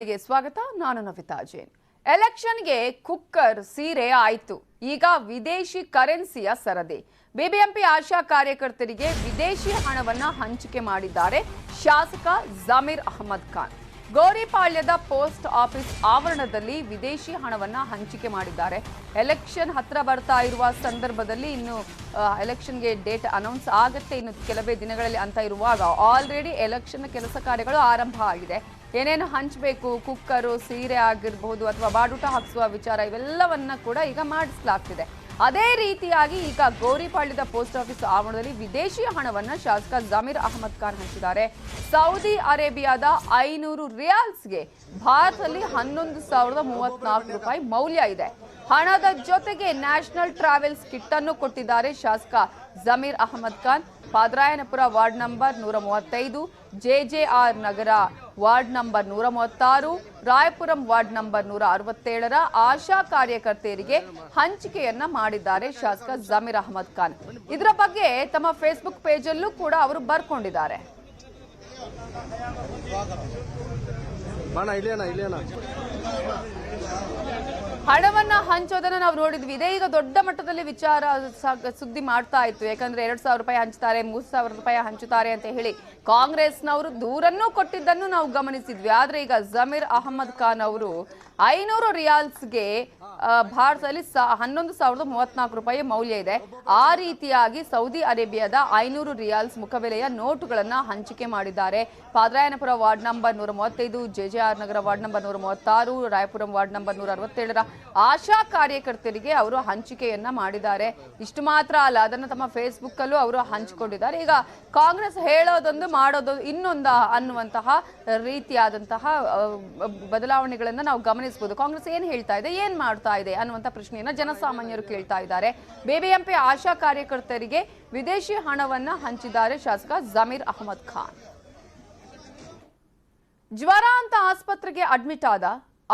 ಸ್ವಾಗತ. ನಾನು ನವಿತಾ ಜೈನ್. ಎಲೆಕ್ಷನ್ಗೆ ಕುಕ್ಕರ್ ಸೀರೆ ಆಯ್ತು, ಈಗ ವಿದೇಶಿ ಕರೆನ್ಸಿಯ ಸರದಿ. ಬಿಬಿಎಂಪಿ ಆಶಾ ಕಾರ್ಯಕರ್ತರಿಗೆ ವಿದೇಶಿ ಹಣವನ್ನ ಹಂಚಿಕೆ ಮಾಡಿದ್ದಾರೆ ಶಾಸಕ ಜಮೀರ್ ಅಹಮದ್ ಖಾನ್. ಗೋರಿಪಾಳ್ಯದ ಪೋಸ್ಟ್ ಆಫೀಸ್ ಆವರಣದಲ್ಲಿ ವಿದೇಶಿ ಹಣವನ್ನ ಹಂಚಿಕೆ ಮಾಡಿದ್ದಾರೆ. ಎಲೆಕ್ಷನ್ ಹತ್ರ ಬರ್ತಾ ಇರುವ ಸಂದರ್ಭದಲ್ಲಿ ಇನ್ನು ಎಲೆಕ್ಷನ್ಗೆ ಡೇಟ್ ಅನೌನ್ಸ್ ಆಗುತ್ತೆ ಇನ್ನು ಕೆಲವೇ ದಿನಗಳಲ್ಲಿ ಅಂತ ಇರುವಾಗ ಆಲ್ರೆಡಿ ಎಲೆಕ್ಷನ್ ಕೆಲಸ ಕಾರ್ಯಗಳು ಆರಂಭ ಆಗಿದೆ. ಏನೇನು ಹಂಚಬೇಕು, ಕುಕ್ಕರು, ಸೀರೆ ಆಗಿರಬಹುದು ಅಥವಾ ಬಾಡೂಟ ಹಾಕಿಸುವ ವಿಚಾರ ಇವೆಲ್ಲವನ್ನ ಕೂಡ ಈಗ ಮಾಡಿಸಲಾಗ್ತಿದೆ. ಅದೇ ರೀತಿಯಾಗಿ ಈಗ ಗೋರಿಪಾಳ್ಯದ ಪೋಸ್ಟ್ ಆಫೀಸ್ ಆವರಣದಲ್ಲಿ ವಿದೇಶಿ ಹಣವನ್ನ ಶಾಸಕ ಜಮೀರ್ ಅಹಮದ್ ಖಾನ್ ಹಂಚಿದ್ದಾರೆ. ಸೌದಿ ಅರೇಬಿಯಾದ 500 ರಿಯಾಲ್ಸ್ಗೆ ಭಾರತದಲ್ಲಿ 11,034 ರೂಪಾಯಿ ಮೌಲ್ಯ ಇದೆ. ಹಣದ ಜೊತೆಗೆ ನ್ಯಾಷನಲ್ ಟ್ರಾವೆಲ್ಸ್ ಕಿಟ್ ಅನ್ನು ಕೊಟ್ಟಿದ್ದಾರೆ ಶಾಸಕ ಜಮೀರ್ ಅಹಮದ್ ಖಾನ್. ಪಾದರಾಯನಪುರ ವಾರ್ಡ್ ನಂಬರ್ 135, ಜೆಜೆಆರ್ ನಗರ ವಾರ್ಡ್ ನಂಬರ್ 136, ರಾಯಪುರಂ ವಾರ್ಡ್ ನಂಬರ್ 167ರ ಆಶಾ ಕಾರ್ಯಕರ್ತೆಯರಿಗೆ ಹಂಚಿಕೆಯನ್ನ ಮಾಡಿದ್ದಾರೆ ಶಾಸಕ ಜಮೀರ್ ಅಹಮದ್ ಖಾನ್. ಇದರ ಬಗ್ಗೆ ತಮ್ಮ ಫೇಸ್ಬುಕ್ ಪೇಜ್ ಅಲ್ಲೂ ಕೂಡ ಅವರು ಬರ್ಕೊಂಡಿದ್ದಾರೆ. ಹಣವನ್ನ ಹಂಚೋದನ್ನ ನಾವು ನೋಡಿದ್ವಿ. ಇದೇ ಈಗ ದೊಡ್ಡ ಮಟ್ಟದಲ್ಲಿ ವಿಚಾರ ಸುದ್ದಿ ಮಾಡ್ತಾ ಇತ್ತು. ಯಾಕಂದ್ರೆ 2,000 ರೂಪಾಯಿ ಹಂಚುತ್ತಾರೆ, 3,000 ರೂಪಾಯಿ ಹಂಚುತ್ತಾರೆ ಅಂತ ಹೇಳಿ ಕಾಂಗ್ರೆಸ್ನವರು ದೂರನ್ನು ಕೊಟ್ಟಿದ್ದನ್ನು ನಾವು ಗಮನಿಸಿದ್ವಿ. ಆದ್ರೆ ಈಗ ಜಮೀರ್ ಅಹಮದ್ ಖಾನ್ ಅವರು 500 ರಿಯಾಲ್ಸ್ಗೆ ಭಾರತದಲ್ಲಿ 11,034 ರೂಪಾಯಿ ಮೌಲ್ಯ ಇದೆ. ಆ ರೀತಿಯಾಗಿ ಸೌದಿ ಅರೇಬಿಯಾದ 500 ರಿಯಾಲ್ಸ್ ಮುಖಬೆಲೆಯ ನೋಟುಗಳನ್ನ ಹಂಚಿಕೆ ಮಾಡಿದ್ದಾರೆ. ಪಾದರಾಯನಪುರ ವಾರ್ಡ್ ನಂಬರ್ 135, ಜೆಜೆಆರ್ ನಗರ ವಾರ್ಡ್ ನಂಬರ್ 136, ರಾಯಪುರಂ ವಾರ್ಡ್ ನಂಬರ್ 167ರ ಆಶಾ ಕಾರ್ಯಕರ್ತರಿಗೆ ಅವರು ಹಂಚಿಕೆಯನ್ನ ಮಾಡಿದ್ದಾರೆ. ಇಷ್ಟು ಮಾತ್ರ ಅಲ್ಲ, ಅದನ್ನು ತಮ್ಮ ಫೇಸ್ಬುಕ್ ಅಲ್ಲೂ ಅವರು ಹಂಚಿಕೊಂಡಿದ್ದಾರೆ. ಈಗ ಕಾಂಗ್ರೆಸ್ ಹೇಳೋದೊಂದು ಮಾಡೋದು ಇನ್ನೊಂದು ಅನ್ನುವಂತಹ ರೀತಿಯಾದಂತಹ ಬದಲಾವಣೆಗಳನ್ನ ನಾವು ಗಮನಿಸಬಹುದು. ಕಾಂಗ್ರೆಸ್ ಏನ್ ಹೇಳ್ತಾ ಇದೆ, ಏನ್ ಮಾಡ್ತಾ ಇದೆ ಅನ್ನುವಂತ ಪ್ರಶ್ನೆಯನ್ನ ಜನಸಾಮಾನ್ಯರು ಕೇಳ್ತಾ ಇದ್ದಾರೆ. ಬಿಬಿಎಂಪಿ ಆಶಾ ಕಾರ್ಯಕರ್ತರಿಗೆ ವಿದೇಶಿ ಹಣವನ್ನ ಹಂಚಿದ್ದಾರೆ ಶಾಸಕ ಜಮೀರ್ ಅಹಮದ್ ಖಾನ್. ಜ್ವರ ಅಂತ ಆಸ್ಪತ್ರೆಗೆ ಅಡ್ಮಿಟ್ ಆದ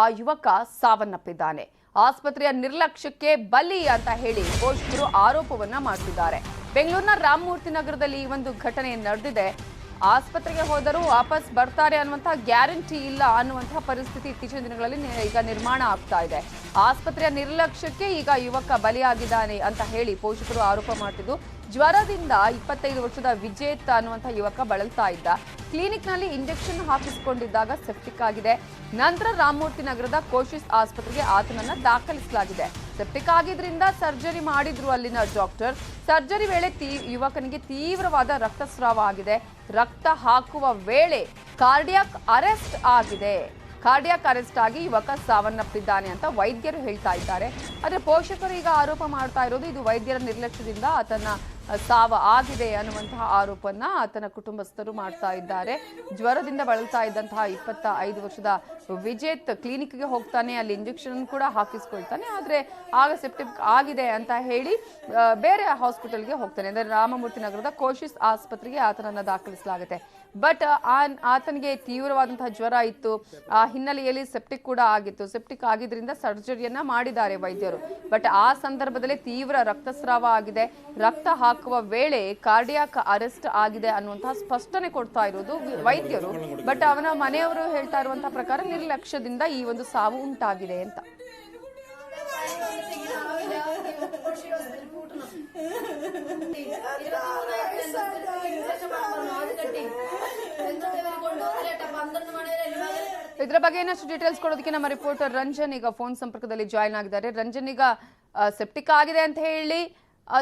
ಆ ಯುವಕ ಸಾವನ್ನಪ್ಪಿದ್ದಾನೆ. ಆಸ್ಪತ್ರೆಯ ನಿರ್ಲಕ್ಷ್ಯಕ್ಕೆ ಬಲಿ ಅಂತ ಹೇಳಿ ಪೋಷಕರು ಆರೋಪವನ್ನ ಮಾಡ್ತಿದ್ದಾರೆ. ಬೆಂಗಳೂರಿನ ರಾಮಮೂರ್ತಿ ನಗರದಲ್ಲಿ ಈ ಒಂದು ಘಟನೆ ನಡೆದಿದೆ. ಆಸ್ಪತ್ರೆಗೆ ಹೋದರೂ ವಾಪಸ್ ಬರ್ತಾರೆ ಅನ್ನುವಂತಹ ಗ್ಯಾರಂಟಿ ಇಲ್ಲ ಅನ್ನುವಂತಹ ಪರಿಸ್ಥಿತಿ ಇತ್ತೀಚಿನ ದಿನಗಳಲ್ಲಿ ಈಗ ನಿರ್ಮಾಣ ಆಗ್ತಾ ಇದೆ. ಆಸ್ಪತ್ರೆಯ ನಿರ್ಲಕ್ಷ್ಯಕ್ಕೆ ಈಗ ಯುವಕ ಬಲಿಯಾಗಿದ್ದಾನೆ ಅಂತ ಹೇಳಿ ಪೋಷಕರು ಆರೋಪ ಮಾಡ್ತಿದ್ದು, ಜ್ವರದಿಂದ 25 ವರ್ಷದ ವಿಜೇತ್ ಅನ್ನುವಂತಹ ಯುವಕ ಬಳಲ್ತಾ ಇದ್ದ. ಕ್ಲಿನಿಕ್ನಲ್ಲಿ ಇಂಜೆಕ್ಷನ್ ಹಾಕಿಸಿಕೊಂಡಿದ್ದಾಗ ಸೆಪ್ಟಿಕ್ ಆಗಿದೆ. ನಂತರ ರಾಮಮೂರ್ತಿ ನಗರದ ಕೋಶಿಸ್ ಆಸ್ಪತ್ರೆಗೆ ಆತನನ್ನ ದಾಖಲಿಸಲಾಗಿದೆ. ಸೆಪ್ಟಿಕ್ ಆಗಿದ್ರಿಂದ ಸರ್ಜರಿ ಮಾಡಿದ್ರು ಅಲ್ಲಿನ ಡಾಕ್ಟರ್. ಸರ್ಜರಿ ವೇಳೆ ಯುವಕನಿಗೆ ತೀವ್ರವಾದ ರಕ್ತಸ್ರಾವ ಆಗಿದೆ. ರಕ್ತ ಹಾಕುವ ವೇಳೆ ಕಾರ್ಡಿಯಾಕ್ ಅರೆಸ್ಟ್ ಆಗಿದೆ. ಕಾರ್ಡಿಯಾಕ್ ಅರೆಸ್ಟ್ ಆಗಿ ಯುವಕ ಸಾವನ್ನಪ್ಪಿದ್ದಾನೆ ಅಂತ ವೈದ್ಯರು ಹೇಳ್ತಾ ಇದ್ದಾರೆ. ಆದರೆ ಪೋಷಕರು ಈಗ ಆರೋಪ ಮಾಡ್ತಾ ಇರೋದು ಇದು ವೈದ್ಯರ ನಿರ್ಲಕ್ಷ್ಯದಿಂದ ಆತನ ಸಾವ ಆಗಿದೆ ಅನ್ನುವಂತಹ ಆರೋಪವನ್ನ ಆತನ ಕುಟುಂಬಸ್ಥರು ಮಾಡ್ತಾ ಇದ್ದಾರೆ. ಜ್ವರದಿಂದ ಬಳಲ್ತಾ ಇದ್ದಂತಹ 25 ವರ್ಷದ ವಿಜೇತ್ ಕ್ಲಿನಿಕ್ಗೆ ಹೋಗ್ತಾನೆ, ಅಲ್ಲಿ ಇಂಜೆಕ್ಷನ್ ಕೂಡ ಹಾಕಿಸ್ಕೊಳ್ತಾನೆ. ಆದರೆ ಆಗ ಸೆಪ್ಟಿಕ್ ಆಗಿದೆ ಅಂತ ಹೇಳಿ ಬೇರೆ ಹಾಸ್ಪಿಟಲ್ಗೆ ಹೋಗ್ತಾನೆ. ಅಂದರೆ ರಾಮಮೂರ್ತಿ ನಗರದ ಕೋಶಿಸ್ ಆಸ್ಪತ್ರೆಗೆ ಆತನನ್ನ ದಾಖಲಿಸಲಾಗುತ್ತೆ. ಬಟ್ ಆತನಿಗೆ ತೀವ್ರವಾದಂತಹ ಜ್ವರ ಇತ್ತು. ಆ ಹಿನ್ನೆಲೆಯಲ್ಲಿ ಸೆಪ್ಟಿಕ್ ಕೂಡ ಆಗಿತ್ತು. ಸೆಪ್ಟಿಕ್ ಆಗಿದ್ರಿಂದ ಸರ್ಜರಿಯನ್ನ ಮಾಡಿದ್ದಾರೆ ವೈದ್ಯರು. ಬಟ್ ಆ ಸಂದರ್ಭದಲ್ಲಿ ತೀವ್ರ ರಕ್ತಸ್ರಾವ ಆಗಿದೆ. ರಕ್ತ ಹಾಕುವ ವೇಳೆ ಕಾರ್ಡಿಯಾಕ್ ಅರೆಸ್ಟ್ ಆಗಿದೆ ಅನ್ನುವಂತಹ ಸ್ಪಷ್ಟನೆ ಕೊಡ್ತಾ ಇರೋದು ವೈದ್ಯರು. ಬಟ್ ಅವನ ಮನೆಯವರು ಹೇಳ್ತಾ ಇರುವಂತಹ ಪ್ರಕಾರ ನಿರ್ಲಕ್ಷ್ಯದಿಂದ ಈ ಒಂದು ಸಾವು ಉಂಟಾಗಿದೆ ಅಂತ. ಇದರ ಬಗ್ಗೆ ಇನ್ನಷ್ಟು ಡೀಟೇಲ್ಸ್ ಕೊಡೋದಕ್ಕೆ ನಮ್ಮ ರಿಪೋರ್ಟರ್ ರಂಜನ್ ಈಗ ಫೋನ್ ಸಂಪರ್ಕದಲ್ಲಿ ಜಾಯಿನ್ ಆಗಿದ್ದಾರೆ. ರಂಜನ್, ಈಗ ಸೆಪ್ಟಿಕ್ ಆಗಿದೆ ಅಂತ ಹೇಳಿ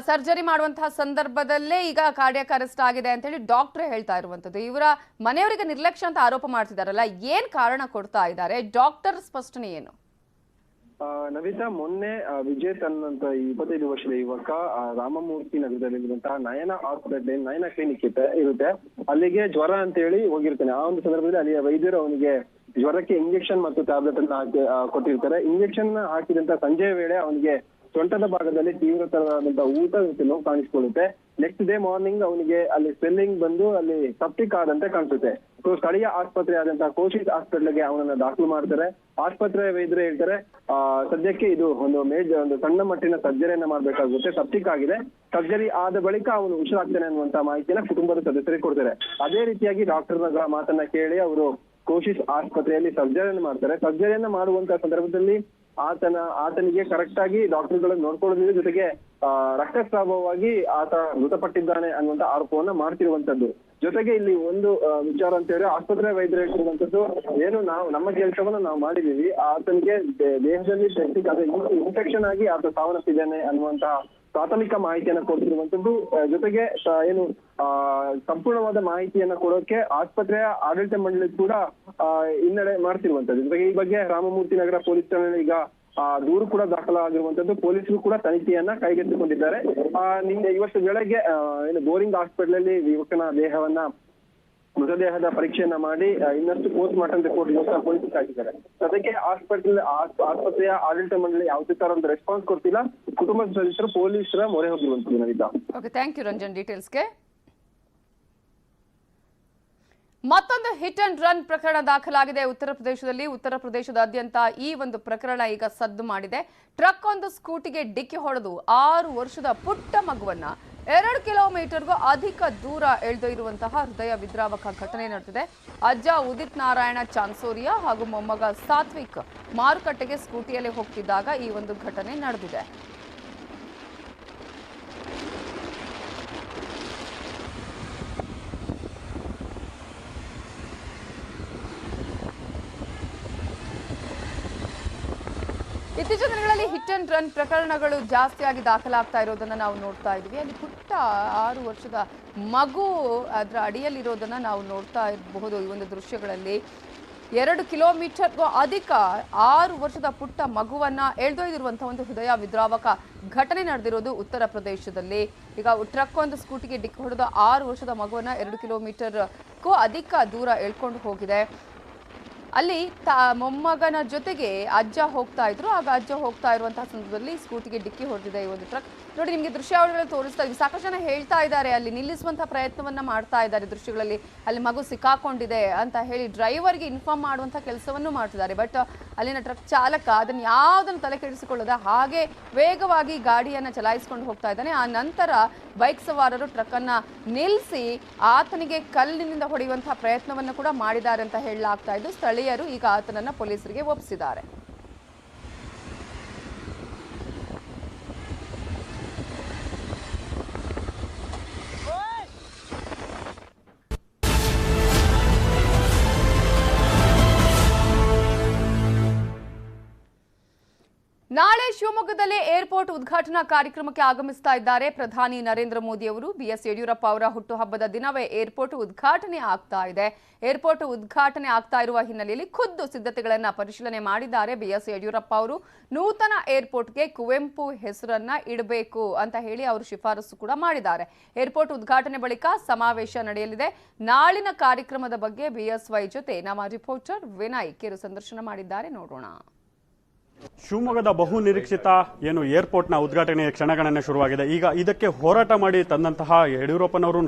ಸರ್ಜರಿ ಮಾಡುವಂತಹ ಸಂದರ್ಭದಲ್ಲೇ ಈಗ ಕಾರ್ಡಿಯಾಕ್ ಅರೆಸ್ಟ್ ಆಗಿದೆ ಅಂತ ಹೇಳಿ ಡಾಕ್ಟರ್ ಹೇಳ್ತಾ ಇರುವಂತದ್ದು. ಇವರ ಮನೆಯವರಿಗೆ ನಿರ್ಲಕ್ಷ್ಯ ಅಂತ ಆರೋಪ ಮಾಡ್ತಿದಾರಲ್ಲ, ಏನ್ ಕಾರಣ ಕೊಡ್ತಾ ಇದ್ದಾರೆ? ಡಾಕ್ಟರ್ ಸ್ಪಷ್ಟನೆ ಏನು? ನವಿತಾ, ಮೊನ್ನೆ ವಿಜೇತ್ ಅನ್ನಂತ 25 ವರ್ಷದ ಯುವಕ ರಾಮಮೂರ್ತಿ ನಗರದಲ್ಲಿರುವಂತಹ ನಯನ ಹಾಸ್ಪಿಟಲ್, ನಯನ ಕ್ಲಿನಿಕ್ ಇರುತ್ತೆ, ಅಲ್ಲಿಗೆ ಜ್ವರ ಅಂತ ಹೇಳಿ ಹೋಗಿರ್ತಾನೆ. ಆ ಒಂದು ಸಂದರ್ಭದಲ್ಲಿ ಅಲ್ಲಿಯ ವೈದ್ಯರು ಅವನಿಗೆ ಜ್ವರಕ್ಕೆ ಇಂಜೆಕ್ಷನ್ ಮತ್ತು ಟ್ಯಾಬ್ಲೆಟ್ ಅನ್ನ ಕೊಟ್ಟಿರ್ತಾರೆ. ಇಂಜೆಕ್ಷನ್ ಹಾಕಿದಂತ ಸಂಜೆಯ ವೇಳೆ ಅವನಿಗೆ ಸೊಂಟದ ಭಾಗದಲ್ಲಿ ತೀವ್ರತರವಾದಂತಹ ಊತ ನೋವು ಕಾಣಿಸ್ಕೊಳ್ಳುತ್ತೆ. ನೆಕ್ಸ್ಟ್ ಡೇ ಮಾರ್ನಿಂಗ್ ಅವನಿಗೆ ಅಲ್ಲಿ ಸ್ವೆಲ್ಲಿಂಗ್ ಬಂದು ಅಲ್ಲಿ ಸೆಪ್ಟಿಕ್ ಆದಂತೆ ಕಾಣಿಸುತ್ತೆ. ಸೊ ಸ್ಥಳೀಯ ಆಸ್ಪತ್ರೆ ಆದಂತಹ ಕೋಶಿಸ್ ಹಾಸ್ಪಿಟಲ್ಗೆ ಅವನನ್ನ ದಾಖಲು ಮಾಡ್ತಾರೆ. ಆಸ್ಪತ್ರೆ ವೈದ್ಯರು ಹೇಳ್ತಾರೆ, ಸದ್ಯಕ್ಕೆ ಇದು ಒಂದು ಸಣ್ಣ ಮಟ್ಟಿನ ಸರ್ಜರಿಯನ್ನ ಮಾಡ್ಬೇಕಾಗುತ್ತೆ, ಸೆಪ್ಟಿಕ್ ಆಗಿದೆ, ಸರ್ಜರಿ ಆದ ಬಳಿಕ ಅವನು ಹುಷಾರಾಗ್ತಾನೆ ಅನ್ನುವಂತ ಮಾಹಿತಿಯನ್ನ ಕುಟುಂಬದ ಸದಸ್ಯರಿಗೆ ಕೊಡ್ತಾರೆ. ಅದೇ ರೀತಿಯಾಗಿ ಡಾಕ್ಟರ್ ಮಾತನ್ನ ಕೇಳಿ ಅವರು ಕೋಶಿಶ್ ಆಸ್ಪತ್ರೆಯಲ್ಲಿ ಸರ್ಜರಿಯನ್ನು ಮಾಡ್ತಾರೆ. ಸರ್ಜರಿಯನ್ನ ಮಾಡುವಂತ ಸಂದರ್ಭದಲ್ಲಿ ಆತನಿಗೆ ಕರೆಕ್ಟ್ ಆಗಿ ಡಾಕ್ಟರ್ಗಳು ನೋಡ್ಕೊಳ್ಳೋದ್ರ ಜೊತೆಗೆ ರಕ್ತಸ್ರಾವವಾಗಿ ಆತ ಮೃತಪಟ್ಟಿದ್ದಾನೆ ಅನ್ನುವಂತ ಆರೋಪವನ್ನ ಮಾಡ್ತಿರುವಂತದ್ದು. ಜೊತೆಗೆ ಇಲ್ಲಿ ಒಂದು ವಿಚಾರ ಅಂತ ಹೇಳಿದ್ರೆ ಆಸ್ಪತ್ರೆ ವೈದ್ಯರು ಹೇಳ್ತಿರುವಂತದ್ದು, ಏನು ನಾವು ನಮ್ಮ ಕೆಲಸವನ್ನ ನಾವು ಮಾಡಿದೀವಿ, ಆತನಿಗೆ ದೇಹದಲ್ಲಿ ಇನ್ಫೆಕ್ಷನ್ ಆಗಿ ಆತ ಸಾವನ್ನಪ್ಪಿದ್ದಾನೆ ಅನ್ನುವಂತಹ ಪ್ರಾಥಮಿಕ ಮಾಹಿತಿಯನ್ನ ಕೊಡ್ತಿರುವಂತದ್ದು. ಜೊತೆಗೆ ಏನು ಸಂಪೂರ್ಣವಾದ ಮಾಹಿತಿಯನ್ನ ಕೊಡೋಕೆ ಆಸ್ಪತ್ರೆಯ ಆಡಳಿತ ಮಂಡಳಿ ಕೂಡ ಹಿನ್ನಡೆ ಮಾಡ್ತಿರುವಂತದ್ದು. ಜೊತೆಗೆ ಈ ಬಗ್ಗೆ ರಾಮಮೂರ್ತಿ ನಗರ ಪೊಲೀಸ್ ಠಾಣೆಯಲ್ಲಿ ಈಗ ದೂರು ಕೂಡ ದಾಖಲಾಗಿರುವಂತದ್ದು. ಪೊಲೀಸರು ಕೂಡ ತನಿಖೆಯನ್ನ ಕೈಗೆತ್ತಿಕೊಂಡಿದ್ದಾರೆ. ಇವತ್ತು ಬೆಳಗ್ಗೆ ಏನು ಬೋರಿಂಗ್ ಹಾಸ್ಪಿಟಲ್ ಅಲ್ಲಿ ಯುವಕನ ಮೃತದೇಹದ ಪರೀಕ್ಷೆಯನ್ನ ಮಾಡಿ ಇನ್ನಷ್ಟು ಪೋಸ್ಟ್ ಮಾರ್ಟಮ್ ರಿಪೋರ್ಟ್ ಪೊಲೀಸರು ಹಾಕಿದ್ದಾರೆ. ಅದಕ್ಕೆ ಆಸ್ಪತ್ರೆಯ ಆಡಳಿತ ಮಂಡಳಿ ಯಾವುದೇ ತರ ಒಂದು ರೆಸ್ಪಾನ್ಸ್ ಕೊಡ್ತಿಲ್ಲ. ಕುಟುಂಬದ ಸದಸ್ಯರು ಪೊಲೀಸರ ಮೊರೆ ಹೋಗಿರುವಂತದ್ದು. Navita, okay, thank you Ranjan ಡೀಟೇಲ್ಸ್ಗೆ. ಮತ್ತೊಂದು ಹಿಟ್ ಅಂಡ್ ರನ್ ಪ್ರಕರಣ ದಾಖಲಾಗಿದೆ ಉತ್ತರ ಪ್ರದೇಶದಲ್ಲಿ. ಉತ್ತರ ಪ್ರದೇಶದಾದ್ಯಂತ ಈ ಒಂದು ಪ್ರಕರಣ ಈಗ ಸದ್ದು ಮಾಡಿದೆ. ಟ್ರಕ್ ಒಂದು ಸ್ಕೂಟಿಗೆ ಡಿಕ್ಕಿ ಹೊಡೆದು 6 ವರ್ಷದ ಪುಟ್ಟ ಮಗುವನ್ನ 2 ಕಿಲೋಮೀಟರ್ಗೂ ಅಧಿಕ ದೂರ ಎಳೆದೊಯ್ದಿರುವಂತಹ ಹೃದಯ ವಿದ್ರಾವಕ ಘಟನೆ ನಡೆದಿದೆ. ಅಜ್ಜ ಉದಿತ್ ನಾರಾಯಣ ಚಾನ್ಸೋರಿಯಾ ಹಾಗೂ ಮೊಮ್ಮಗ ಸಾತ್ವಿಕ್ ಮಾರುಕಟ್ಟೆಗೆ ಸ್ಕೂಟಿಯಲ್ಲಿ ಹೋಗ್ತಿದ್ದಾಗ ಈ ಒಂದು ಘಟನೆ ನಡೆದಿದೆ. ಇತ್ತೀಚಿನ ದಿನಗಳಲ್ಲಿ ಹಿಟ್ ಅಂಡ್ ರನ್ ಪ್ರಕರಣಗಳು ಜಾಸ್ತಿಯಾಗಿ ದಾಖಲಾಗ್ತಾ ಇರೋದನ್ನ ನಾವು ನೋಡ್ತಾ ಇದ್ವಿ. ಅಲ್ಲಿ ಪುಟ್ಟ 6 ವರ್ಷದ ಮಗು ಅದರ ಅಡಿಯಲ್ಲಿರೋದನ್ನ ನಾವು ನೋಡ್ತಾ ಇರಬಹುದು. ಈ ಒಂದು ದೃಶ್ಯಗಳಲ್ಲಿ 2 ಕಿಲೋಮೀಟರ್ಗೂ ಅಧಿಕ 6 ವರ್ಷದ ಪುಟ್ಟ ಮಗುವನ್ನ ಎಳೆದೊಯ್ದಿರುವಂತಹ ಒಂದು ಹೃದಯ ವಿದ್ರಾವಕ ಘಟನೆ ನಡೆದಿರೋದು ಉತ್ತರ ಪ್ರದೇಶದಲ್ಲಿ. ಈಗ ಟ್ರಕ್ ಒಂದು ಸ್ಕೂಟಿಗೆ ಡಿಕ್ಕಿ ಹೊಡೆದ 6 ವರ್ಷದ ಮಗುವನ್ನ 2 ಕಿಲೋಮೀಟರ್ಗೂ ಅಧಿಕ ದೂರ ಎಳ್ಕೊಂಡು ಹೋಗಿದೆ. ಅಲ್ಲಿ ಮೊಮ್ಮಗನ ಜೊತೆಗೆ ಅಜ್ಜ ಹೋಗ್ತಾ ಇದ್ರು. ಆಗ ಅಜ್ಜ ಹೋಗ್ತಾ ಇರುವಂತಹ ಸಂದರ್ಭದಲ್ಲಿ ಸ್ಕೂಟಿಗೆ ಡಿಕ್ಕಿ ಹೊಡೆದಿದೆ ಈ ಒಂದು ಟ್ರಕ್. ನೋಡಿ, ನಿಮಗೆ ದೃಶ್ಯಾವಳಿಗಳನ್ನು ತೋರಿಸ್ತಾ ಇದ್ವಿ. ಸಾಕಷ್ಟು ಜನ ಹೇಳ್ತಾ ಇದ್ದಾರೆ, ಅಲ್ಲಿ ನಿಲ್ಲಿಸುವಂತಹ ಪ್ರಯತ್ನವನ್ನ ಮಾಡ್ತಾ ಇದ್ದಾರೆ ದೃಶ್ಯಗಳಲ್ಲಿ, ಅಲ್ಲಿ ಮಗು ಸಿಕ್ಕಾಕೊಂಡಿದೆ ಅಂತ ಹೇಳಿ ಡ್ರೈವರ್ಗೆ ಇನ್ಫಾರ್ಮ್ ಮಾಡುವಂತಹ ಕೆಲಸವನ್ನು ಮಾಡ್ತಿದ್ದಾರೆ. ಬಟ್ ಅಲ್ಲಿನ ಟ್ರಕ್ ಚಾಲಕ ಅದನ್ನು ಯಾವುದನ್ನು ತಲೆ ಕೆಡಿಸಿಕೊಳ್ಳದೆ ಹಾಗೆ ವೇಗವಾಗಿ ಗಾಡಿಯನ್ನ ಚಲಾಯಿಸಿಕೊಂಡು ಹೋಗ್ತಾ ಇದ್ದಾನೆ. ಆ ನಂತರ ಬೈಕ್ ಸವಾರರು ಟ್ರಕ್ ಅನ್ನ ನಿಲ್ಲಿಸಿ ಆತನಿಗೆ ಕಲ್ಲಿನಿಂದ ಹೊಡೆಯುವಂತಹ ಪ್ರಯತ್ನವನ್ನು ಕೂಡ ಮಾಡಿದ್ದಾರೆ ಅಂತ ಹೇಳಲಾಗ್ತಾ ಇದ್ದು, ಸ್ಥಳೀಯರು ಈಗ ಆತನನ್ನ ಪೊಲೀಸರಿಗೆ ಒಪ್ಪಿಸಿದ್ದಾರೆ. ನಾಳೆ ಶಿವಮೊಗ್ಗದಲ್ಲಿ ಏರ್ಪೋರ್ಟ್ ಉದ್ಘಾಟನಾ ಕಾರ್ಯಕ್ರಮಕ್ಕೆ ಆಗಮಿಸ್ತಾ ಇದ್ದಾರೆ ಪ್ರಧಾನಿ ನರೇಂದ್ರ ಮೋದಿ ಅವರು. ಬಿಎಸ್ ಯಡಿಯೂರಪ್ಪ ಅವರ ಹುಟ್ಟುಹಬ್ಬದ ದಿನವೇ ಏರ್ಪೋರ್ಟ್ ಉದ್ಘಾಟನೆ ಆಗ್ತಾ ಇದೆ. ಏರ್ಪೋರ್ಟ್ ಉದ್ಘಾಟನೆ ಆಗ್ತಾ ಇರುವ ಹಿನ್ನೆಲೆಯಲ್ಲಿ ಖುದ್ದು ಸಿದ್ಧತೆಗಳನ್ನ ಪರಿಶೀಲನೆ ಮಾಡಿದ್ದಾರೆ ಬಿಎಸ್ ಯಡಿಯೂರಪ್ಪ ಅವರು. ನೂತನ ಏರ್ಪೋರ್ಟ್ಗೆ ಕುವೆಂಪು ಹೆಸರನ್ನ ಇಡಬೇಕು ಅಂತ ಹೇಳಿ ಅವರು ಶಿಫಾರಸು ಕೂಡ ಮಾಡಿದ್ದಾರೆ. ಏರ್ಪೋರ್ಟ್ ಉದ್ಘಾಟನೆ ಬಳಿಕ ಸಮಾವೇಶ ನಡೆಯಲಿದೆ. ನಾಳಿನ ಕಾರ್ಯಕ್ರಮದ ಬಗ್ಗೆ ಬಿಎಸ್ವೈ ಜೊತೆ ನಮ್ಮ ರಿಪೋರ್ಟರ್ ವಿನಯ್ ಕಿರು ಸಂದರ್ಶನ ಮಾಡಿದ್ದಾರೆ, ನೋಡೋಣ. ಶಿವಮೊಗ್ಗದ ಬಹು ನಿರೀಕ್ಷಿತ ಏನು ಏರ್ಪೋರ್ಟ್ನ ಉದ್ಘಾಟನೆಯ ಕ್ಷಣಗಣನೆ ಶುರುವಾಗಿದೆ. ಈಗ ಇದಕ್ಕೆ ಹೋರಾಟ ಮಾಡಿ ತಂದಂತಹ ಯಡಿಯೂರಪ್ಪನವರು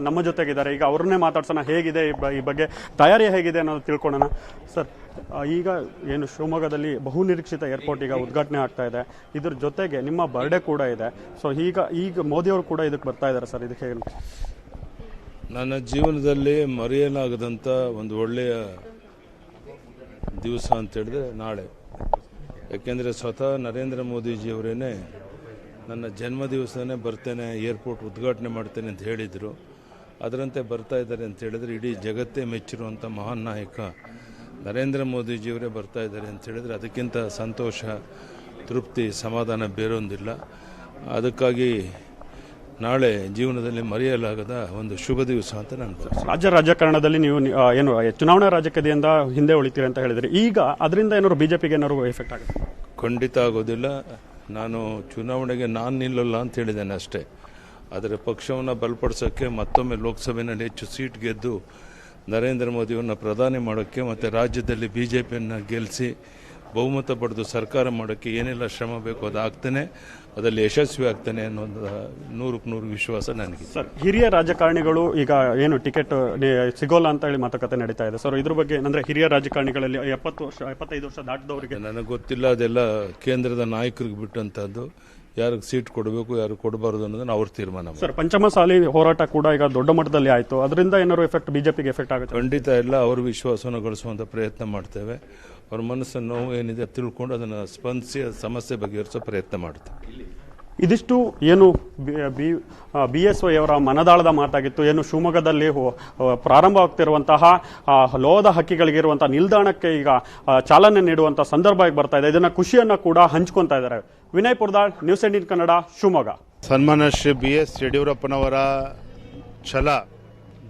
ನಮ್ಮ ಜೊತೆಗಿದ್ದಾರೆ. ಈಗ ಅವ್ರನ್ನೇ ಮಾತಾಡ್ಸೋಣ, ಹೇಗಿದೆ ಈ ಬಗ್ಗೆ ತಯಾರಿ ಹೇಗಿದೆ ಅನ್ನೋದು ತಿಳ್ಕೊಳ್ಳೋಣ. ಸರ್, ಈಗ ಏನು ಶಿವಮೊಗ್ಗದಲ್ಲಿ ಬಹು ನಿರೀಕ್ಷಿತ ಏರ್ಪೋರ್ಟ್ ಈಗ ಉದ್ಘಾಟನೆ ಆಗ್ತಾ ಇದೆ, ಇದ್ರ ಜೊತೆಗೆ ನಿಮ್ಮ ಬರ್ಡೇ ಕೂಡ ಇದೆ. ಸೊ ಈಗ ಮೋದಿಯವರು ಕೂಡ ಇದಕ್ಕೆ ಬರ್ತಾ ಇದ್ದಾರೆ. ಸರ್, ಇದಕ್ಕೆ ನನ್ನ ಜೀವನದಲ್ಲಿ ಮರೆಯಲಾಗದಂಥ ಒಂದು ಒಳ್ಳೆಯ ದಿವಸ ಅಂತ ಹೇಳಿದ್ರೆ ನಾಳೆ. ಯಾಕೆಂದರೆ ಸ್ವತಃ ನರೇಂದ್ರ ಮೋದಿಜಿಯವರೇನೆ ನನ್ನ ಜನ್ಮ ದಿವಸನೇ ಬರ್ತೇನೆ, ಏರ್ಪೋರ್ಟ್ ಉದ್ಘಾಟನೆ ಮಾಡ್ತೇನೆ ಅಂತ ಹೇಳಿದರು. ಅದರಂತೆ ಬರ್ತಾ ಇದ್ದಾರೆ ಅಂತ ಹೇಳಿದ್ರೆ ಇಡೀ ಜಗತ್ತೇ ಮೆಚ್ಚಿರುವಂಥ ಮಹಾನ್ ನಾಯಕ ನರೇಂದ್ರ ಮೋದಿಜಿಯವರೇ ಬರ್ತಾ ಇದ್ದಾರೆ ಅಂತ ಹೇಳಿದ್ರೆ ಅದಕ್ಕಿಂತ ಸಂತೋಷ, ತೃಪ್ತಿ, ಸಮಾಧಾನ ಬೇರೊಂದಿಲ್ಲ. ಅದಕ್ಕಾಗಿ ನಾಳೆ ಜೀವನದಲ್ಲಿ ಮರೆಯಲಾಗದ ಒಂದು ಶುಭ ದಿವಸ ಅಂತ ನಾನು. ರಾಜ್ಯ ರಾಜಕಾರಣದಲ್ಲಿ ನೀವು ಏನು ಚುನಾವಣಾ ರಾಜಕೀಯದಿಂದ ಹಿಂದೆ ಉಳಿತೀರಿ ಅಂತ ಹೇಳಿದ್ರಿ. ಈಗ ಅದರಿಂದ ಏನಾದ್ರು ಬಿಜೆಪಿಗೆ ಏನಾದ್ರು ಎಫೆಕ್ಟ್ ಆಗುತ್ತೆ? ಖಂಡಿತ ಆಗೋದಿಲ್ಲ. ನಾನು ಚುನಾವಣೆಗೆ ನಾನು ನಿಲ್ಲಲ್ಲ ಅಂತ ಹೇಳಿದ್ದೇನೆ ಅಷ್ಟೇ. ಆದರೆ ಪಕ್ಷವನ್ನು ಬಲಪಡಿಸೋಕ್ಕೆ, ಮತ್ತೊಮ್ಮೆ ಲೋಕಸಭೆಯಲ್ಲಿ ಹೆಚ್ಚು ಸೀಟ್ ಗೆದ್ದು ನರೇಂದ್ರ ಮೋದಿಯವ್ರನ್ನ ಪ್ರಧಾನಿ ಮಾಡೋಕ್ಕೆ ಮತ್ತು ರಾಜ್ಯದಲ್ಲಿ ಬಿಜೆಪಿಯನ್ನು ಗೆಲ್ಲಿಸಿ ಬಹುಮತ ಪಡೆದು ಸರ್ಕಾರ ಮಾಡೋಕ್ಕೆ ಏನೆಲ್ಲ ಶ್ರಮ ಬೇಕು ಅದು ಆಗ್ತಾನೆ, ಅದರಲ್ಲಿ ಯಶಸ್ವಿ ಆಗ್ತಾನೆ ಅನ್ನೋದು 100ಕ್ಕೆ 100 ವಿಶ್ವಾಸ ನನಗೆ. ಸರ್, ಹಿರಿಯ ರಾಜಕಾರಣಿಗಳು ಈಗ ಏನು ಟಿಕೆಟ್ ಸಿಗೋಲ್ಲ ಅಂತ ಹೇಳಿ ಮಾತುಕತೆ ನಡೀತಾ ಇದೆ. ಸರ್, ಇದ್ರ ಬಗ್ಗೆ ಅಂದ್ರೆ ಹಿರಿಯ ರಾಜಕಾರಣಿಗಳಲ್ಲಿ 70 ವರ್ಷ 75 ವರ್ಷ ದಾಟಿದವರಿಗೆ ನನಗೆ ಗೊತ್ತಿಲ್ಲ, ಅದೆಲ್ಲ ಕೇಂದ್ರದ ನಾಯಕರಿಗೆ ಬಿಟ್ಟಂಥದ್ದು. ಯಾರಿಗೆ ಸೀಟ್ ಕೊಡಬೇಕು ಯಾರಿಗೆ ಕೊಡಬಾರ್ದು ಅನ್ನೋದನ್ನ ಅವ್ರು ತೀರ್ಮಾನ ಮಾಡ್ತಾರೆ. ಸರ್, ಪಂಚಮಸಾಲಿ ಹೋರಾಟ ಕೂಡ ಈಗ ದೊಡ್ಡ ಮಟ್ಟದಲ್ಲಿ ಆಯಿತು, ಅದರಿಂದ ಏನಾದ್ರು ಎಫೆಕ್ಟ್ ಬಿಜೆಪಿಗೆ ಎಫೆಕ್ಟ್ ಆಗುತ್ತೆ? ಖಂಡಿತ ಇಲ್ಲ. ಅವ್ರ ವಿಶ್ವಾಸವನ್ನು ಗಳಿಸುವಂಥ ಪ್ರಯತ್ನ ಮಾಡ್ತೇವೆ. ಅವ್ರ ಮನಸ್ಸನ್ನು ನೋವು ಏನಿದೆ ತಿಳ್ಕೊಂಡು ಅದನ್ನು ಸ್ಪಂದಿಸಿ ಸಮಸ್ಯೆ ಬಗೆಹರಿಸೋ ಪ್ರಯತ್ನ ಮಾಡ್ತೇವೆ. ಇದಿಷ್ಟು ಏನು BSY ಅವರ ಮನದಾಳದ ಮಾತಾಗಿತ್ತು. ಏನು ಶಿವಮೊಗ್ಗದಲ್ಲಿ ಪ್ರಾರಂಭವಾಗ್ತಿರುವಂತಹ ಲೋಹದ ಹಕ್ಕಿಗಳಿಗಿರುವಂತಹ ನಿಲ್ದಾಣಕ್ಕೆ ಈಗ ಚಾಲನೆ ನೀಡುವಂತಹ ಸಂದರ್ಭ ಬರ್ತಾ ಇದೆ. ಇದನ್ನ ಖುಷಿಯನ್ನ ಕೂಡ ಹಂಚ್ಕೊತಾ ಇದ್ದಾರೆ. ವಿನಯ್ ಪುರ್ದಾಳ್, ನ್ಯೂಸ್ 18 ಕನ್ನಡ, ಶಿವಮೊಗ್ಗ. ಸನ್ಮಾನ್ಯ ಶ್ರೀ BS ಯಡಿಯೂರಪ್ಪನವರ ಛಲ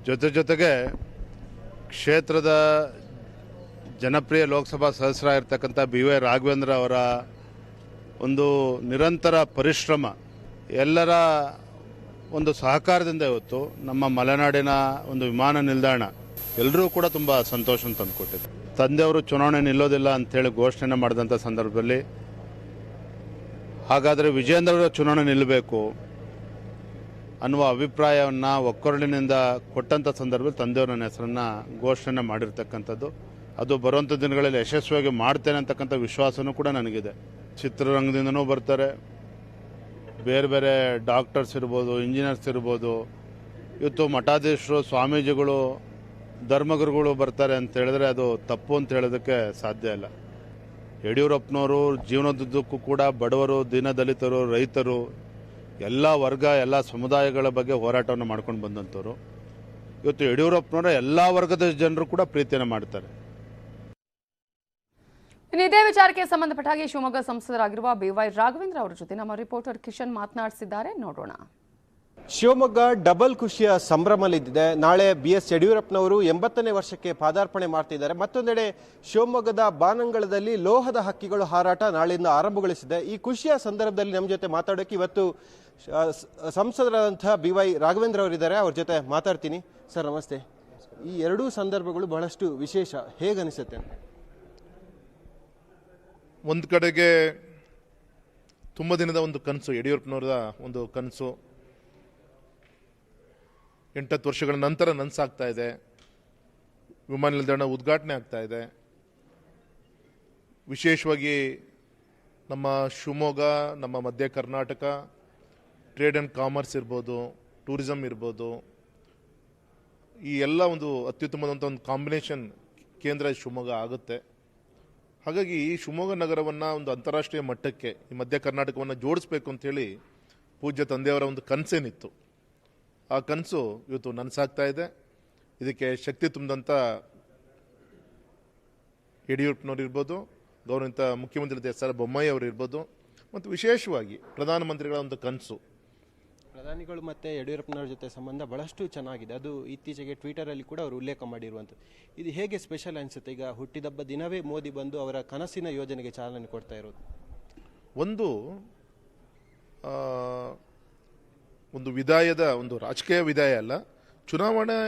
ಜೊತೆಗೆ ಕ್ಷೇತ್ರದ ಜನಪ್ರಿಯ ಲೋಕಸಭಾ ಸದಸ್ಯರಾಗಿರ್ತಕ್ಕಂಥ BY ರಾಘವೇಂದ್ರ ಅವರ ಒಂದು ನಿರಂತರ ಪರಿಶ್ರಮ, ಎಲ್ಲರ ಒಂದು ಸಹಕಾರದಿಂದ ಇವತ್ತು ನಮ್ಮ ಮಲೆನಾಡಿನ ಒಂದು ವಿಮಾನ ನಿಲ್ದಾಣ ಎಲ್ಲರೂ ಕೂಡ ತುಂಬ ಸಂತೋಷ ತಂದುಕೊಟ್ಟಿದೆ. ತಂದೆಯವರು ಚುನಾವಣೆ ನಿಲ್ಲೋದಿಲ್ಲ ಅಂಥೇಳಿ ಘೋಷಣೆ ಮಾಡಿದಂಥ ಸಂದರ್ಭದಲ್ಲಿ ಹಾಗಾದರೆ ವಿಜೇಂದ್ರ ಚುನಾವಣೆ ನಿಲ್ಲಬೇಕು ಅನ್ನುವ ಅಭಿಪ್ರಾಯವನ್ನು ಒಕ್ಕೊರಲಿನಿಂದ ಕೊಟ್ಟಂಥ ಸಂದರ್ಭದಲ್ಲಿ ತಂದೆಯವರು ನನ್ನ ಹೆಸರನ್ನು ಘೋಷಣೆ ಮಾಡಿರ್ತಕ್ಕಂಥದ್ದು. ಅದು ಬರುವಂಥ ದಿನಗಳಲ್ಲಿ ಯಶಸ್ವಿಯಾಗಿ ಮಾಡ್ತೇನೆ ಅಂತಕ್ಕಂಥ ವಿಶ್ವಾಸನೂ ಕೂಡ ನನಗಿದೆ. ಚಿತ್ರರಂಗದಿಂದನೂ ಬರ್ತಾರೆ, ಬೇರೆ ಬೇರೆ ಡಾಕ್ಟರ್ಸ್ ಇರ್ಬೋದು, ಇಂಜಿನಿಯರ್ಸ್ ಇರ್ಬೋದು, ಇವತ್ತು ಮಠಾಧೀಶರು, ಸ್ವಾಮೀಜಿಗಳು, ಧರ್ಮಗುರುಗಳು ಬರ್ತಾರೆ ಅಂತ ಹೇಳಿದ್ರೆ ಅದು ತಪ್ಪು ಅಂತ ಹೇಳೋದಕ್ಕೆ ಸಾಧ್ಯ ಇಲ್ಲ. ಯಡಿಯೂರಪ್ಪನವರು ಜೀವನದುದ್ದಕ್ಕೂ ಕೂಡ ಬಡವರು, ದೀನದಲಿತರು, ರೈತರು, ಎಲ್ಲ ವರ್ಗ, ಎಲ್ಲ ಸಮುದಾಯಗಳ ಬಗ್ಗೆ ಹೋರಾಟವನ್ನು ಮಾಡ್ಕೊಂಡು ಬಂದಂಥವ್ರು. ಇವತ್ತು ಯಡಿಯೂರಪ್ಪನವರ ಎಲ್ಲ ವರ್ಗದ ಜನರು ಕೂಡ ಪ್ರೀತಿಯನ್ನು ಮಾಡ್ತಾರೆ. ಇನ್ನು ಇದೇ ವಿಚಾರಕ್ಕೆ ಸಂಬಂಧಪಟ್ಟ ಹಾಗೆ ಶಿವಮೊಗ್ಗ ಸಂಸದರಾಗಿರುವ BY ರಾಘವೇಂದ್ರ ಅವರ ಜೊತೆ ನಮ್ಮ ರಿಪೋರ್ಟರ್ ಕಿಶನ್ ಮಾತನಾಡಿಸಿದ್ದಾರೆ, ನೋಡೋಣ. ಶಿವಮೊಗ್ಗ ಡಬಲ್ ಖುಷಿಯ ಸಂಭ್ರಮಲಿದ್ದಿದೆ. ನಾಳೆ BS ಯಡಿಯೂರಪ್ಪನವರು 80ನೇ ವರ್ಷಕ್ಕೆ ಪಾದಾರ್ಪಣೆ ಮಾಡ್ತಿದ್ದಾರೆ. ಮತ್ತೊಂದೆಡೆ ಶಿವಮೊಗ್ಗದ ಬಾನಂಗಳದಲ್ಲಿ ಲೋಹದ ಹಕ್ಕಿಗಳು ಹಾರಾಟ ನಾಳೆಯಿಂದ ಆರಂಭಗೊಳಿಸಿದೆ. ಈ ಖುಷಿಯ ಸಂದರ್ಭದಲ್ಲಿ ನಮ್ಮ ಜೊತೆ ಮಾತಾಡೋಕೆ ಇವತ್ತು ಸಂಸದರಾದಂತಹ BY ರಾಘವೇಂದ್ರ ಅವರಿದ್ದಾರೆ. ಅವ್ರ ಜೊತೆ ಮಾತಾಡ್ತೀನಿ. ಸರ್ ನಮಸ್ತೆ. ಈ ಎರಡೂ ಸಂದರ್ಭಗಳು ಬಹಳಷ್ಟು ವಿಶೇಷ, ಹೇಗನಿಸುತ್ತೆ? ಒಂದು ಕಡೆಗೆ ತುಂಬ ದಿನದ ಒಂದು ಕನಸು, ಯಡಿಯೂರಪ್ಪನವರ ಒಂದು ಕನಸು 8 ವರ್ಷಗಳ ನಂತರ ನನಸಾಗ್ತಾ ಇದೆ. ವಿಮಾನ ನಿಲ್ದಾಣ ಉದ್ಘಾಟನೆ ಆಗ್ತಾ ಇದೆ. ವಿಶೇಷವಾಗಿ ನಮ್ಮ ಶಿವಮೊಗ್ಗ, ನಮ್ಮ ಮಧ್ಯ ಕರ್ನಾಟಕ, ಟ್ರೇಡ್ ಆ್ಯಂಡ್ ಕಾಮರ್ಸ್ ಇರ್ಬೋದು, ಟೂರಿಸಂ ಇರ್ಬೋದು, ಈ ಎಲ್ಲ ಒಂದು ಅತ್ಯುತ್ತಮವಾದಂಥ ಒಂದು ಕಾಂಬಿನೇಷನ್ ಕೇಂದ್ರ ಶಿವಮೊಗ್ಗ ಆಗುತ್ತೆ. ಹಾಗಾಗಿ ಈ ಶಿವಮೊಗ್ಗ ನಗರವನ್ನು ಒಂದು ಅಂತಾರಾಷ್ಟ್ರೀಯ ಮಟ್ಟಕ್ಕೆ, ಈ ಮಧ್ಯ ಕರ್ನಾಟಕವನ್ನು ಜೋಡಿಸ್ಬೇಕು ಅಂಥೇಳಿ ಪೂಜ್ಯ ತಂದೆಯವರ ಒಂದು ಕನಸೇನಿತ್ತು, ಆ ಕನಸು ಇವತ್ತು ನನಸಾಗ್ತಾ ಇದೆ. ಇದಕ್ಕೆ ಶಕ್ತಿ ತುಂಬಿದಂಥ ಯಡಿಯೂರಪ್ಪನವ್ರು ಇರ್ಬೋದು, ಗೌರವಿತ ಮುಖ್ಯಮಂತ್ರಿ SR ಬೊಮ್ಮಾಯಿ ಅವರು ಇರ್ಬೋದು, ಮತ್ತು ವಿಶೇಷವಾಗಿ ಪ್ರಧಾನಮಂತ್ರಿಗಳ ಒಂದು ಕನಸು. ಪ್ರಧಾನಿಗಳು ಮತ್ತು ಯಡಿಯೂರಪ್ಪನವ್ರ ಜೊತೆ ಸಂಬಂಧ ಬಹಳಷ್ಟು ಚೆನ್ನಾಗಿದೆ. ಅದು ಇತ್ತೀಚೆಗೆ ಟ್ವಿಟರಲ್ಲಿ ಕೂಡ ಅವರು ಉಲ್ಲೇಖ ಮಾಡಿರುವಂಥದ್ದು. ಇದು ಹೇಗೆ ಸ್ಪೆಷಲ್ ಅನಿಸುತ್ತೆ? ಈಗ ಹುಟ್ಟಿದಬ್ಬ ದಿನವೇ ಮೋದಿ ಬಂದು ಅವರ ಕನಸಿನ ಯೋಜನೆಗೆ ಚಾಲನೆ ಕೊಡ್ತಾ ಇರೋದು. ಒಂದು ವಿದಾಯದ ಒಂದು ರಾಜಕೀಯ ವಿದಾಯ ಅಲ್ಲ, ಚುನಾವಣೆ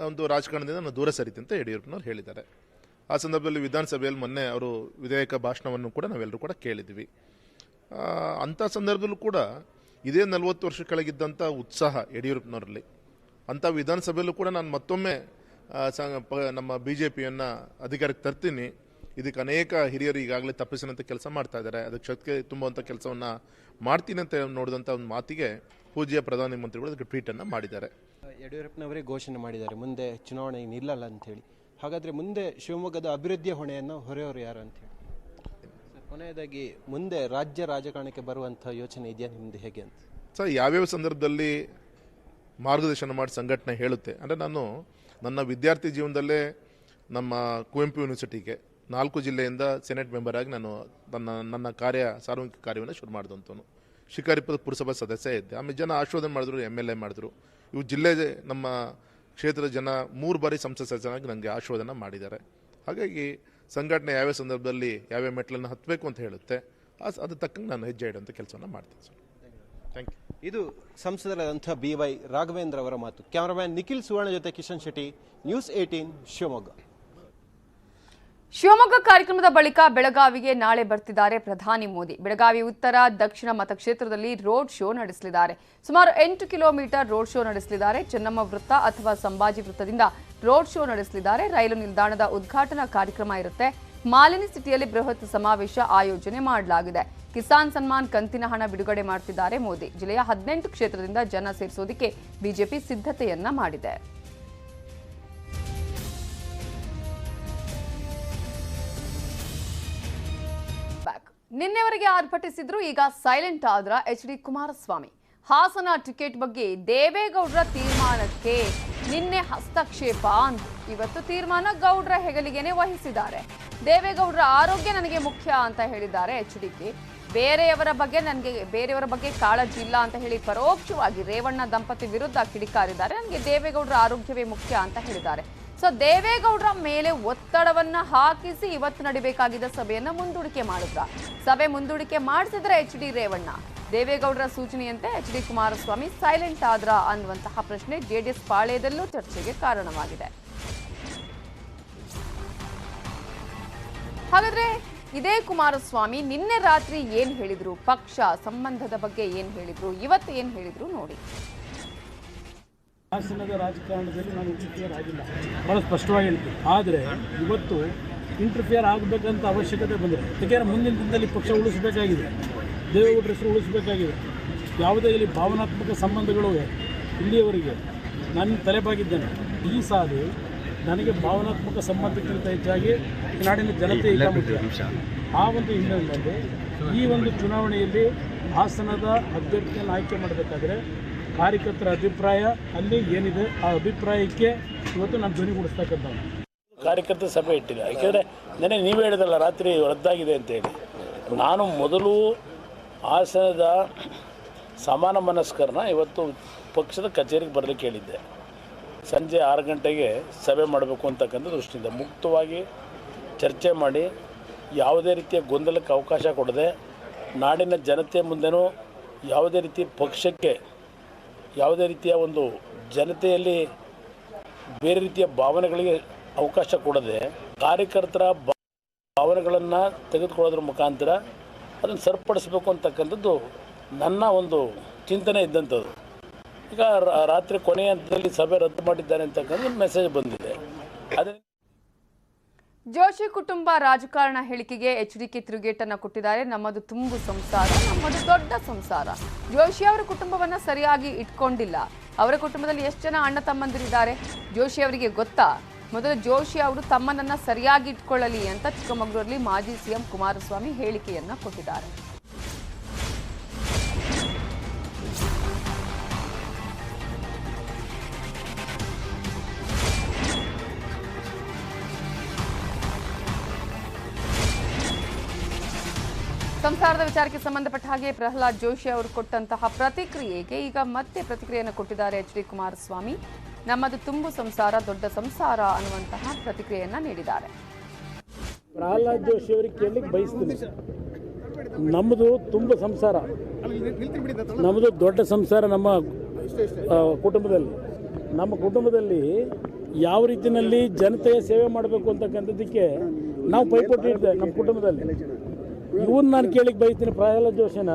ಒಂದು ರಾಜಕಾರಣದಿಂದ ನಾನು ದೂರ ಸರಿತೆ ಅಂತ ಯಡಿಯೂರಪ್ಪನವ್ರು ಹೇಳಿದ್ದಾರೆ. ಆ ಸಂದರ್ಭದಲ್ಲಿ ವಿಧಾನಸಭೆಯಲ್ಲಿ ಮೊನ್ನೆ ಅವರು ವಿಧೇಯಕ ಭಾಷಣವನ್ನು ಕೂಡ ನಾವೆಲ್ಲರೂ ಕೂಡ ಕೇಳಿದ್ವಿ. ಅಂಥ ಸಂದರ್ಭದಲ್ಲೂ ಕೂಡ ಇದೇ 40 ವರ್ಷ ಕೆಳಗಿದ್ದಂಥ ಉತ್ಸಾಹ ಯಡಿಯೂರಪ್ಪನವರಲ್ಲಿ, ಅಂಥ ವಿಧಾನಸಭೆಯಲ್ಲೂ ಕೂಡ ನಾನು ಮತ್ತೊಮ್ಮೆ ನಮ್ಮ BJPಯನ್ನು ಅಧಿಕಾರಕ್ಕೆ ತರ್ತೀನಿ, ಇದಕ್ಕೆ ಅನೇಕ ಹಿರಿಯರು ಈಗಾಗಲೇ ತಪ್ಪಿಸಿದಂಥ ಕೆಲಸ ಮಾಡ್ತಾ ಇದ್ದಾರೆ, ಅದಕ್ಕೆ ಶಕ್ತಿ ತುಂಬುವಂಥ ಕೆಲಸವನ್ನು ಮಾಡ್ತೀನಿ ಅಂತ ನೋಡಿದಂಥ ಒಂದು ಮಾತಿಗೆ ಪೂಜ್ಯ ಪ್ರಧಾನಮಂತ್ರಿಗಳು ಅದಕ್ಕೆ ಟ್ವೀಟನ್ನು ಮಾಡಿದ್ದಾರೆ. ಯಡಿಯೂರಪ್ಪನವರೇ ಘೋಷಣೆ ಮಾಡಿದ್ದಾರೆ ಮುಂದೆ ಚುನಾವಣೆ ನಿಲ್ಲಲ್ಲ ಅಂಥೇಳಿ. ಹಾಗಾದರೆ ಮುಂದೆ ಶಿವಮೊಗ್ಗದ ಅಭಿವೃದ್ಧಿಯ ಹೊಣೆಯನ್ನು ಹೊರೆಯವರು ಯಾರು ಅಂಥೇಳಿ? ಕೊನೆಯದಾಗಿ ಮುಂದೆ ರಾಜ್ಯ ರಾಜಕಾರಣಕ್ಕೆ ಬರುವಂಥ ಯೋಚನೆ ಇದೆಯಾ ನಿಮ್ಮದು, ಹೇಗೆ ಅಂತ? ಸರ್, ಯಾವ್ಯಾವ ಸಂದರ್ಭದಲ್ಲಿ ಮಾರ್ಗದರ್ಶನ ಮಾಡಿ ಸಂಘಟನೆ ಹೇಳುತ್ತೆ ಅಂದರೆ, ನಾನು ನನ್ನ ವಿದ್ಯಾರ್ಥಿ ಜೀವನದಲ್ಲೇ ನಮ್ಮ ಕುವೆಂಪು ಯೂನಿವರ್ಸಿಟಿಗೆ 4 ಜಿಲ್ಲೆಯಿಂದ ಸೆನೆಟ್ ಮೆಂಬರ್ ಆಗಿ ನಾನು ನನ್ನ ಸಾರ್ವಜನಿಕ ಕಾರ್ಯವನ್ನು ಶುರು ಮಾಡಿದಂಥವನು. ಶಿಕಾರಿಪುರದ ಪುರಸಭಾ ಸದಸ್ಯ ಇದ್ದೆ. ಆಮೇಲೆ ಜನ ಆಶೀರ್ವಾದ ಮಾಡಿದ್ರು, MLA ಮಾಡಿದ್ರು. ಇವು ಜಿಲ್ಲೆ ನಮ್ಮ ಕ್ಷೇತ್ರದ ಜನ 3 ಬಾರಿ ಸಂಸತ್ ಸದಸ್ಯನಾಗಿ ನನಗೆ ಆಶೀರ್ವಾದನ ಮಾಡಿದ್ದಾರೆ. ಹಾಗಾಗಿ ಸಂಘಟನೆ ಯಾವ್ಯಾವ ಸಂದರ್ಭದಲ್ಲಿ ಯಾವ್ಯಾವ ಮೆಟ್ಲನ್ನು ಹತ್ತಬೇಕು ಅಂತ ಹೇಳುತ್ತೆ, ಅದು ತಕ್ಕಂಗೆ ನಾನು ಹೆಜ್ಜೆ ಇಡುವಂಥ ಕೆಲಸವನ್ನು ಮಾಡ್ತೀನಿ ಸರ್. Thank you. ಇದು ಸಂಸದರಾದಂಥ BY ರಾಘವೇಂದ್ರ ಅವರ ಮಾತು. ಕ್ಯಾಮರಾಮ್ಯಾನ್ ನಿಖಿಲ್ ಸುವರ್ಣ ಜೊತೆ ಕಿಶನ್ ಶೆಟ್ಟಿ, ನ್ಯೂಸ್ 18 ಶಿವಮೊಗ್ಗ. ಶಿವಮೊಗ್ಗ ಕಾರ್ಯಕ್ರಮದ ಬಳಿಕ ಬೆಳಗಾವಿಗೆ ನಾಳೆ ಬರ್ತಿದ್ದಾರೆ ಪ್ರಧಾನಿ ಮೋದಿ. ಬೆಳಗಾವಿ ಉತ್ತರ, ದಕ್ಷಿಣ ಮತಕ್ಷೇತ್ರದಲ್ಲಿ ರೋಡ್ ಶೋ ನಡೆಸಲಿದ್ದಾರೆ. ಸುಮಾರು 8 ಕಿಲೋಮೀಟರ್ ರೋಡ್ ಶೋ ನಡೆಸಲಿದ್ದಾರೆ. ಚೆನ್ನಮ್ಮ ವೃತ್ತ ಅಥವಾ ಸಂಭಾಜಿ ವೃತ್ತದಿಂದ ರೋಡ್ ಶೋ ನಡೆಸಲಿದ್ದಾರೆ. ರೈಲು ನಿಲ್ದಾಣದ ಉದ್ಘಾಟನಾ ಕಾರ್ಯಕ್ರಮ ಇರುತ್ತೆ. ಮಾಲಿನಿ ಸಿಟಿಯಲ್ಲಿ ಬೃಹತ್ ಸಮಾವೇಶ ಆಯೋಜನೆ ಮಾಡಲಾಗಿದೆ. ಕಿಸಾನ್ ಸನ್ಮಾನ್ ಕಂತಿನ ಹಣ ಬಿಡುಗಡೆ ಮಾಡುತ್ತಿದ್ದಾರೆ ಮೋದಿ. ಜಿಲ್ಲೆಯ 18 ಕ್ಷೇತ್ರದಿಂದ ಜನ ಸೇರಿಸೋದಕ್ಕೆ ಬಿಜೆಪಿ ಸಿದ್ಧತೆಯನ್ನ ಮಾಡಿದೆ. ನಿನ್ನೆವರೆಗೆ ಆರ್ಭಟಿಸಿದ್ರು, ಈಗ ಸೈಲೆಂಟ್ ಆದ್ರ ಎಚ್.ಡಿ. ಕುಮಾರಸ್ವಾಮಿ. ಹಾಸನ ಟಿಕೆಟ್ ಬಗ್ಗೆ ದೇವೇಗೌಡರ ತೀರ್ಮಾನಕ್ಕೆ ನಿನ್ನೆ ಹಸ್ತಕ್ಷೇಪ ಅಂತ ಇವತ್ತು ತೀರ್ಮಾನ ಗೌಡ್ರ ಹೆಗಲಿಗೆನೆ ವಹಿಸಿದ್ದಾರೆ. ದೇವೇಗೌಡರ ಆರೋಗ್ಯ ನನಗೆ ಮುಖ್ಯ ಅಂತ ಹೇಳಿದ್ದಾರೆ ಎಚ್.ಡಿ.ಕೆ. ಬೇರೆಯವರ ಬಗ್ಗೆ ಕಾಳಜಿ ಇಲ್ಲ ಅಂತ ಹೇಳಿ ಪರೋಕ್ಷವಾಗಿ ರೇವಣ್ಣ ದಂಪತಿ ವಿರುದ್ಧ ಕಿಡಿಕಾರಿದ್ದಾರೆ. ನನಗೆ ದೇವೇಗೌಡರ ಆರೋಗ್ಯವೇ ಮುಖ್ಯ ಅಂತ ಹೇಳಿದ್ದಾರೆ. ಸೊ ದೇವೇಗೌಡರ ಮೇಲೆ ಒತ್ತಡವನ್ನ ಹಾಕಿಸಿ ಇವತ್ತು ನಡಿಬೇಕಾಗಿದ್ದ ಸಭೆಯನ್ನ ಮುಂದೂಡಿಕೆ ಮಾಡಿದ್ರ. ಸಭೆ ಮುಂದೂಡಿಕೆ ಮಾಡಿಸಿದ್ರೆ ಎಚ್.ಡಿ. ರೇವಣ್ಣ. ದೇವೇಗೌಡರ ಸೂಚನೆಯಂತೆ ಎಚ್.ಡಿ. ಕುಮಾರಸ್ವಾಮಿ ಸೈಲೆಂಟ್ ಆದ್ರ ಅನ್ನುವಂತಹ ಪ್ರಶ್ನೆ ಜೆಡಿಎಸ್ ಪಾಳ್ಯದಲ್ಲೂ ಚರ್ಚೆಗೆ ಕಾರಣವಾಗಿದೆ. ಹಾಗಾದ್ರೆ ಇದೇ ಕುಮಾರಸ್ವಾಮಿ ನಿನ್ನೆ ರಾತ್ರಿ ಏನ್ ಹೇಳಿದ್ರು, ಪಕ್ಷ ಸಂಬಂಧದ ಬಗ್ಗೆ ಏನ್ ಹೇಳಿದ್ರು, ಇವತ್ತು ಏನ್ ಹೇಳಿದ್ರು ನೋಡಿ. ಹಾಸನದ ರಾಜಕಾರಣದಲ್ಲಿ ನಾನು ಇಂಟರ್ಫಿಯರ್ ಆಗಿಲ್ಲ, ಭಾಳ ಸ್ಪಷ್ಟವಾಗಿ ಹೇಳ್ತೀನಿ. ಆದರೆ ಇವತ್ತು ಇಂಟರ್ಫಿಯರ್ ಆಗಬೇಕಂತ ಅವಶ್ಯಕತೆ ಬಂದರೆ, ಯಾಕೆಂದರೆ ಮುಂದಿನ ದಿನದಲ್ಲಿ ಪಕ್ಷ ಉಳಿಸಬೇಕಾಗಿದೆ, ದೇವೇಗೌಡರ ಹೆಸರು ಉಳಿಸಬೇಕಾಗಿದೆ. ಯಾವುದೇ ಇಲ್ಲಿ ಭಾವನಾತ್ಮಕ ಸಂಬಂಧಗಳು ಇಲ್ಲಿಯವರೆಗೆ ನಾನು ತಲೆಬಾಗಿದ್ದೇನೆ. ಈ ಸಾರಿ ನನಗೆ ಭಾವನಾತ್ಮಕ ಸಂಬಂಧಕ್ಕಿಂತ ಹೆಚ್ಚಾಗಿ ನಾಡಿನ ಜನತೆ ಈಗ ಮುಖ್ಯ. ಆ ಒಂದು ಹಿನ್ನೆಲೆಯಲ್ಲಿ ಈ ಒಂದು ಚುನಾವಣೆಯಲ್ಲಿ ಹಾಸನದ ಅಭ್ಯರ್ಥಿಯನ್ನು ಆಯ್ಕೆ ಮಾಡಬೇಕಾದ್ರೆ ಕಾರ್ಯಕರ್ತರ ಅಭಿಪ್ರಾಯ ಅಲ್ಲಿ ಏನಿದೆ ಆ ಅಭಿಪ್ರಾಯಕ್ಕೆ ಇವತ್ತು ನಾನು ಧ್ವನಿಗೂಡಿಸ್ತಕ್ಕಂಥ ಕಾರ್ಯಕರ್ತರ ಸಭೆ ಇಟ್ಟಿದೆ. ಯಾಕೆಂದರೆ ನೆನೆ ನೀವೇ ಹೇಳಿದಲ್ಲ ರಾತ್ರಿ ರದ್ದಾಗಿದೆ ಅಂತೇಳಿ. ನಾನು ಮೊದಲು ಹಾಸನದ ಸಮಾನ ಮನಸ್ಕರನ್ನ ಇವತ್ತು ಪಕ್ಷದ ಕಚೇರಿಗೆ ಬರಲಿಕ್ಕೆ ಹೇಳಿದ್ದೆ. ಸಂಜೆ 6 ಗಂಟೆಗೆ ಸಭೆ ಮಾಡಬೇಕು ಅಂತಕ್ಕಂಥ ದೃಷ್ಟಿಯಿಂದ ಮುಕ್ತವಾಗಿ ಚರ್ಚೆ ಮಾಡಿ ಯಾವುದೇ ರೀತಿಯ ಗೊಂದಲಕ್ಕೆ ಅವಕಾಶ ಕೊಡದೆ ನಾಡಿನ ಜನತೆ ಮುಂದೆನೂ ಯಾವುದೇ ರೀತಿ ಪಕ್ಷಕ್ಕೆ ಯಾವುದೇ ರೀತಿಯ ಒಂದು ಜನತೆಯಲ್ಲಿ ಬೇರೆ ರೀತಿಯ ಭಾವನೆಗಳಿಗೆ ಅವಕಾಶ ಕೊಡದೆ ಕಾರ್ಯಕರ್ತರ ಭಾವನೆಗಳನ್ನು ತೆಗೆದುಕೊಳ್ಳೋದ್ರ ಮುಖಾಂತರ ಅದನ್ನು ಸರಿಪಡಿಸಬೇಕು ಅಂತಕ್ಕಂಥದ್ದು ನನ್ನ ಒಂದು ಚಿಂತನೆ ಇದ್ದಂಥದ್ದು. ಈಗ ರಾತ್ರಿ ಕೊನೆಯ ಹಂತದಲ್ಲಿ ಸಭೆ ರದ್ದು ಮಾಡಿದ್ದಾರೆ ಅಂತಕ್ಕಂಥ ಮೆಸೇಜ್ ಬಂದಿದೆ. ಅದೇ ಜೋಶಿ ಕುಟುಂಬ ರಾಜಕಾರಣ ಹೇಳಿಕೆಗೆ ಎಚ್.ಡಿ.ಕೆ ತಿರುಗೇಟನ್ನ ಕೊಟ್ಟಿದ್ದಾರೆ. ನಮ್ಮದು ತುಂಬು ಸಂಸಾರ, ನಮ್ಮದು ದೊಡ್ಡ ಸಂಸಾರ. ಜೋಶಿ ಅವರ ಕುಟುಂಬವನ್ನ ಸರಿಯಾಗಿ ಇಟ್ಕೊಂಡಿಲ್ಲ. ಅವರ ಕುಟುಂಬದಲ್ಲಿ ಎಷ್ಟು ಜನ ಅಣ್ಣ ತಮ್ಮಂದಿರಿದ್ದಾರೆ ಜೋಶಿ ಅವರಿಗೆ ಗೊತ್ತಾ? ಮೊದಲು ಜೋಶಿ ಅವರು ತಮ್ಮನನ್ನ ಸರಿಯಾಗಿ ಇಟ್ಕೊಳ್ಳಲಿ ಅಂತ ಚಿಕ್ಕಮಗಳೂರಲ್ಲಿ ಮಾಜಿ ಸಿಎಂ ಕುಮಾರಸ್ವಾಮಿ ಹೇಳಿಕೆಯನ್ನ ಕೊಟ್ಟಿದ್ದಾರೆ. ಸಂಸಾರದ ವಿಚಾರಕ್ಕೆ ಸಂಬಂಧಪಟ್ಟ ಹಾಗೆ ಪ್ರಹ್ಲಾದ್ ಜೋಶಿ ಅವರು ಕೊಟ್ಟಂತಹ ಪ್ರತಿಕ್ರಿಯೆಗೆ ಈಗ ಮತ್ತೆ ಪ್ರತಿಕ್ರಿಯೆಯನ್ನು ಕೊಟ್ಟಿದ್ದಾರೆ ಎಚ್.ಡಿ. ಕುಮಾರಸ್ವಾಮಿ. ನಮ್ಮದು ತುಂಬು ಸಂಸಾರ, ದೊಡ್ಡ ಸಂಸಾರ ಅನ್ನುವಂತಹ ಪ್ರತಿಕ್ರಿಯೆಯನ್ನ ನೀಡಿದ್ದಾರೆ. ಪ್ರಹ್ಲಾದ್ ಜೋಶಿ ಅವರಿಗೆ ಕೇಳಲಿಕ್ಕೆ ಬಯಸ್ತೀನಿ, ನಮ್ಮದು ತುಂಬ ಸಂಸಾರ, ನಮ್ಮದು ದೊಡ್ಡ ಸಂಸಾರ. ನಮ್ಮ ಕುಟುಂಬದಲ್ಲಿ ಯಾವ ರೀತಿಯಲ್ಲಿ ಜನತೆಯ ಸೇವೆ ಮಾಡಬೇಕು ಅಂತಕ್ಕಂಥದ್ದಕ್ಕೆ ನಾವು ಪೈಪೋಟಿ ಇರ್ತೇವೆ. ನಮ್ಮ ಕುಟುಂಬದಲ್ಲಿ ಇವ್ರನ್ನ ನಾನು ಕೇಳಿಕ್ಕೆ ಬಯಸ್ತೀನಿ, ಪ್ರಹ್ಲಾದ್ ಜೋಶಿನ.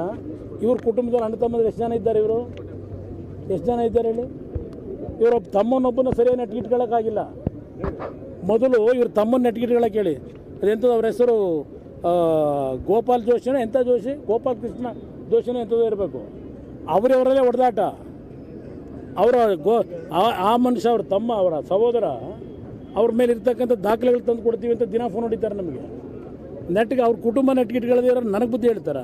ಇವ್ರ ಕುಟುಂಬದಲ್ಲಿ ಅಣ್ಣ ತಮ್ಮಂದ್ರೆ ಎಷ್ಟು ಜನ ಇದ್ದಾರೆ? ಎಷ್ಟು ಜನ ಇದ್ದಾರೆ ಹೇಳಿ? ಇವರು ತಮ್ಮನೊಬ್ಬನ ಸರಿಯಾಗಿ ನೆಟ್ಗಿಟ್ಕೊಳ್ಳೋಕ್ಕಾಗಿಲ್ಲ. ಮೊದಲು ಇವ್ರ ತಮ್ಮನ ನೆಟ್ಗಿಟ್ಕೊಳ್ಳೋಕೆ ಹೇಳಿ. ಅದೆಂಥದ್ದು ಅವ್ರ ಹೆಸರು ಗೋಪಾಲ್ ಜೋಶಿನೋ ಎಂಥ ಜೋಶಿ, ಗೋಪಾಲ್ ಕೃಷ್ಣ ಜೋಶಿನೋ ಎಂಥದ್ದು ಇರಬೇಕು. ಅವರವರಲ್ಲೇ ಹೊಡೆದಾಟ. ಆ ಮನುಷ್ಯ ಅವ್ರ ತಮ್ಮ, ಅವರ ಸಹೋದರ ಅವ್ರ ಮೇಲೆ ಇರ್ತಕ್ಕಂಥ ದಾಖಲೆಗಳು ತಂದು ಕೊಡ್ತೀವಿ ಅಂತ ದಿನ ಫೋನ್ ಹೊಡಿತಾರೆ ನಮಗೆ. ನೆಟ್ಗೆ ಅವ್ರ ಕುಟುಂಬ ನೆಟ್ಗಿಟ್ಕೊಳ್ಳೋದೇ ನನಗೆ ಬುದ್ಧಿ ಹೇಳ್ತಾರೆ.